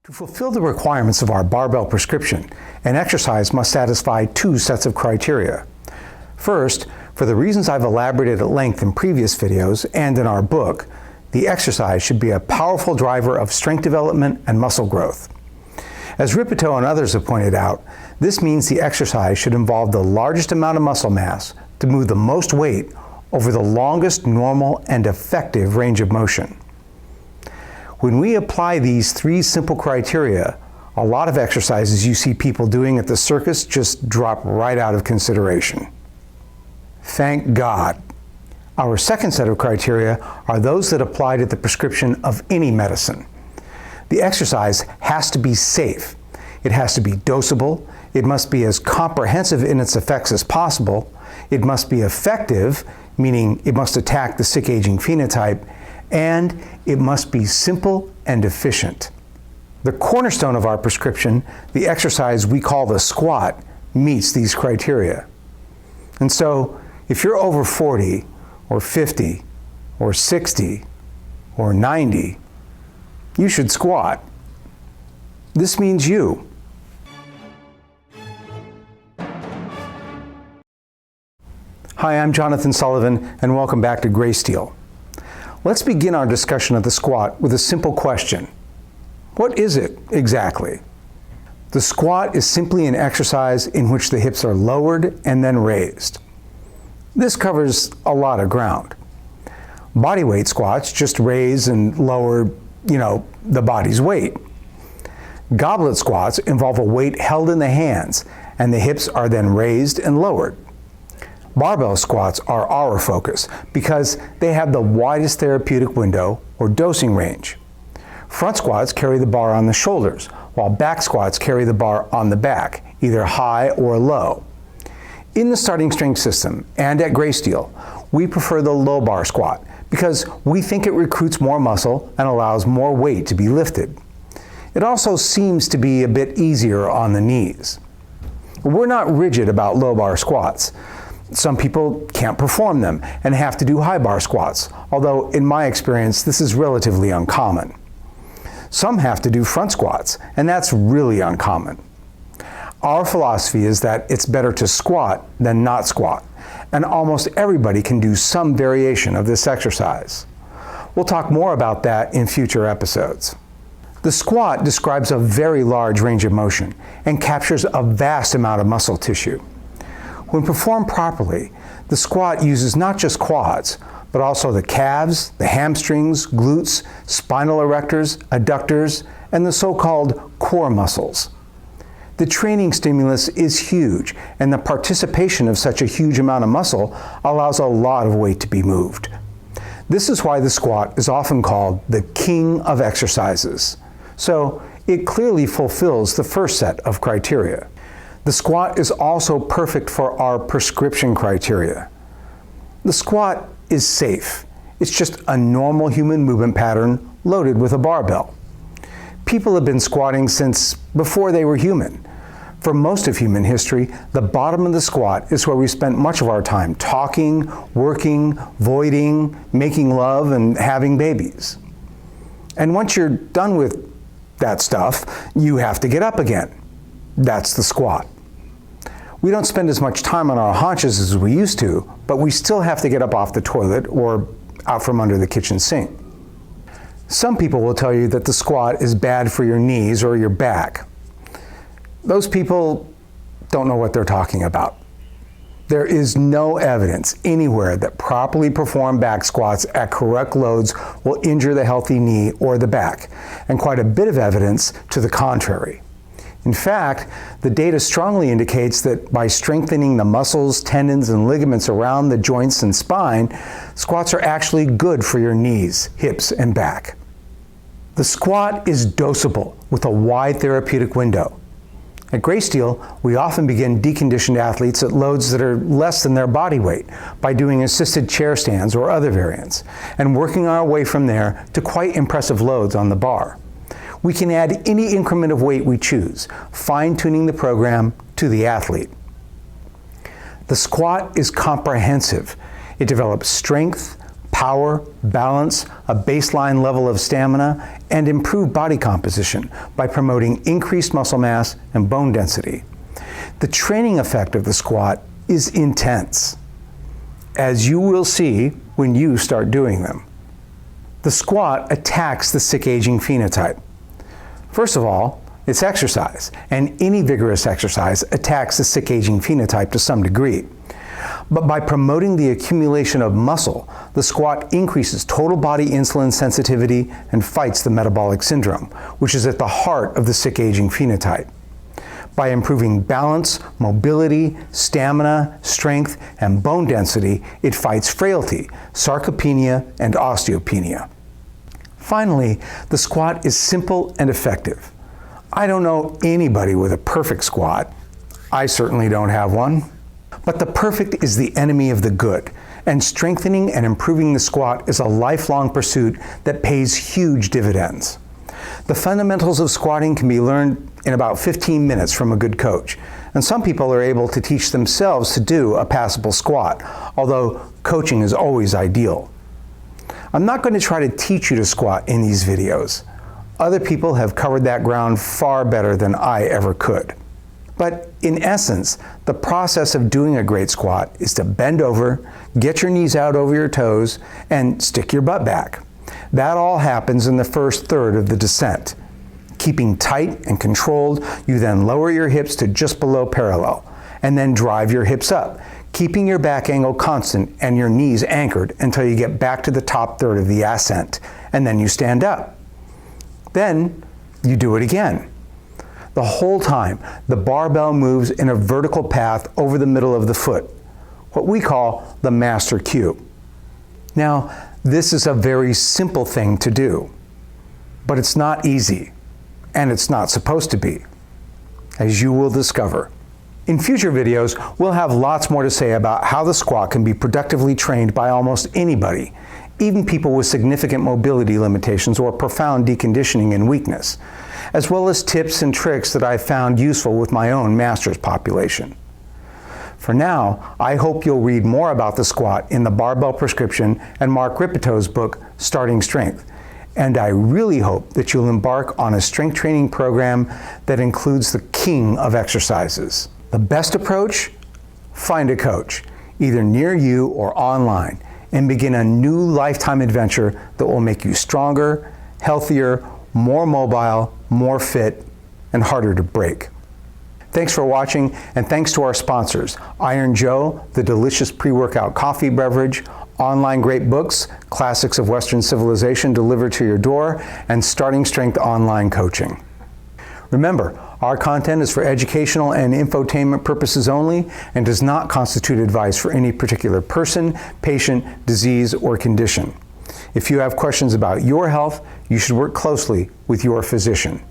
To fulfill the requirements of our barbell prescription, an exercise must satisfy two sets of criteria. First, for the reasons I've elaborated at length in previous videos and in our book, the exercise should be a powerful driver of strength development and muscle growth. As Rippetoe and others have pointed out, this means the exercise should involve the largest amount of muscle mass to move the most weight over the longest normal and effective range of motion. When we apply these three simple criteria, a lot of exercises you see people doing at the circus just drop right out of consideration. Thank God. Our second set of criteria are those that apply to the prescription of any medicine. The exercise has to be safe. It has to be dosable. It must be as comprehensive in its effects as possible. It must be effective, meaning it must attack the sick aging phenotype, and it must be simple and efficient. The cornerstone of our prescription, the exercise we call the squat, meets these criteria. And so, if you're over 40, or 50, or 60, or 90, you should squat. This means you. Hi, I'm Jonathon Sullivan, and welcome back to Gray Steel. Let's begin our discussion of the squat with a simple question. What is it exactly? The squat is simply an exercise in which the hips are lowered and then raised. This covers a lot of ground. Bodyweight squats just raise and lower, the body's weight. Goblet squats involve a weight held in the hands, and the hips are then raised and lowered. Barbell squats are our focus because they have the widest therapeutic window or dosing range. Front squats carry the bar on the shoulders, while back squats carry the bar on the back, either high or low. In the starting strength system and at Gray Steel, we prefer the low bar squat because we think it recruits more muscle and allows more weight to be lifted. It also seems to be a bit easier on the knees. We're not rigid about low bar squats. Some people can't perform them and have to do high bar squats, although in my experience this is relatively uncommon. Some have to do front squats, and that's really uncommon. Our philosophy is that it's better to squat than not squat, and almost everybody can do some variation of this exercise. We'll talk more about that in future episodes. The squat describes a very large range of motion and captures a vast amount of muscle tissue. When performed properly, the squat uses not just quads, but also the calves, the hamstrings, glutes, spinal erectors, adductors, and the so-called core muscles. The training stimulus is huge, and the participation of such a huge amount of muscle allows a lot of weight to be moved. This is why the squat is often called the king of exercises. So it clearly fulfills the first set of criteria. The squat is also perfect for our prescription criteria. The squat is safe. It's just a normal human movement pattern loaded with a barbell. People have been squatting since before they were human. For most of human history, the bottom of the squat is where we spent much of our time talking, working, voiding, making love, and having babies. And once you're done with that stuff, you have to get up again. That's the squat. We don't spend as much time on our haunches as we used to, but we still have to get up off the toilet or out from under the kitchen sink. Some people will tell you that the squat is bad for your knees or your back. Those people don't know what they're talking about. There is no evidence anywhere that properly performed back squats at correct loads will injure the healthy knee or the back, and quite a bit of evidence to the contrary. In fact, the data strongly indicates that by strengthening the muscles, tendons, and ligaments around the joints and spine, squats are actually good for your knees, hips, and back. The squat is dosable with a wide therapeutic window. At Gray Steel, we often begin deconditioned athletes at loads that are less than their body weight by doing assisted chair stands or other variants, and working our way from there to quite impressive loads on the bar. We can add any increment of weight we choose, fine-tuning the program to the athlete. The squat is comprehensive. It develops strength, power, balance, a baseline level of stamina, and improved body composition by promoting increased muscle mass and bone density. The training effect of the squat is intense, as you will see when you start doing them. The squat attacks the sick aging phenotype. First of all, it's exercise, and any vigorous exercise attacks the sick aging phenotype to some degree. But by promoting the accumulation of muscle, the squat increases total body insulin sensitivity and fights the metabolic syndrome, which is at the heart of the sick aging phenotype. By improving balance, mobility, stamina, strength, and bone density, it fights frailty, sarcopenia, and osteopenia. Finally, the squat is simple and effective. I don't know anybody with a perfect squat. I certainly don't have one. But the perfect is the enemy of the good, and strengthening and improving the squat is a lifelong pursuit that pays huge dividends. The fundamentals of squatting can be learned in about 15 minutes from a good coach, and some people are able to teach themselves to do a passable squat, although coaching is always ideal. I'm not going to try to teach you to squat in these videos. Other people have covered that ground far better than I ever could. But in essence, the process of doing a great squat is to bend over, get your knees out over your toes, and stick your butt back. That all happens in the first third of the descent. Keeping tight and controlled, you then lower your hips to just below parallel, and then drive your hips up, keeping your back angle constant and your knees anchored until you get back to the top third of the ascent, and then you stand up. Then you do it again. The whole time, the barbell moves in a vertical path over the middle of the foot, what we call the master cue. Now, this is a very simple thing to do, but it's not easy, and it's not supposed to be, as you will discover. In future videos, we'll have lots more to say about how the squat can be productively trained by almost anybody, even people with significant mobility limitations or profound deconditioning and weakness, as well as tips and tricks that I've found useful with my own master's population. For now, I hope you'll read more about the squat in the Barbell Prescription and Mark Rippetoe's book, Starting Strength, and I really hope that you'll embark on a strength training program that includes the king of exercises. The best approach? Find a coach, either near you or online, and begin a new lifetime adventure that will make you stronger, healthier, more mobile, more fit, and harder to break. Thanks for watching, and thanks to our sponsors, Iron Joe, the delicious pre-workout coffee beverage, online great books, classics of Western civilization delivered to your door, and Starting Strength online coaching. Remember, our content is for educational and infotainment purposes only and does not constitute advice for any particular person, patient, disease, or condition. If you have questions about your health, you should work closely with your physician.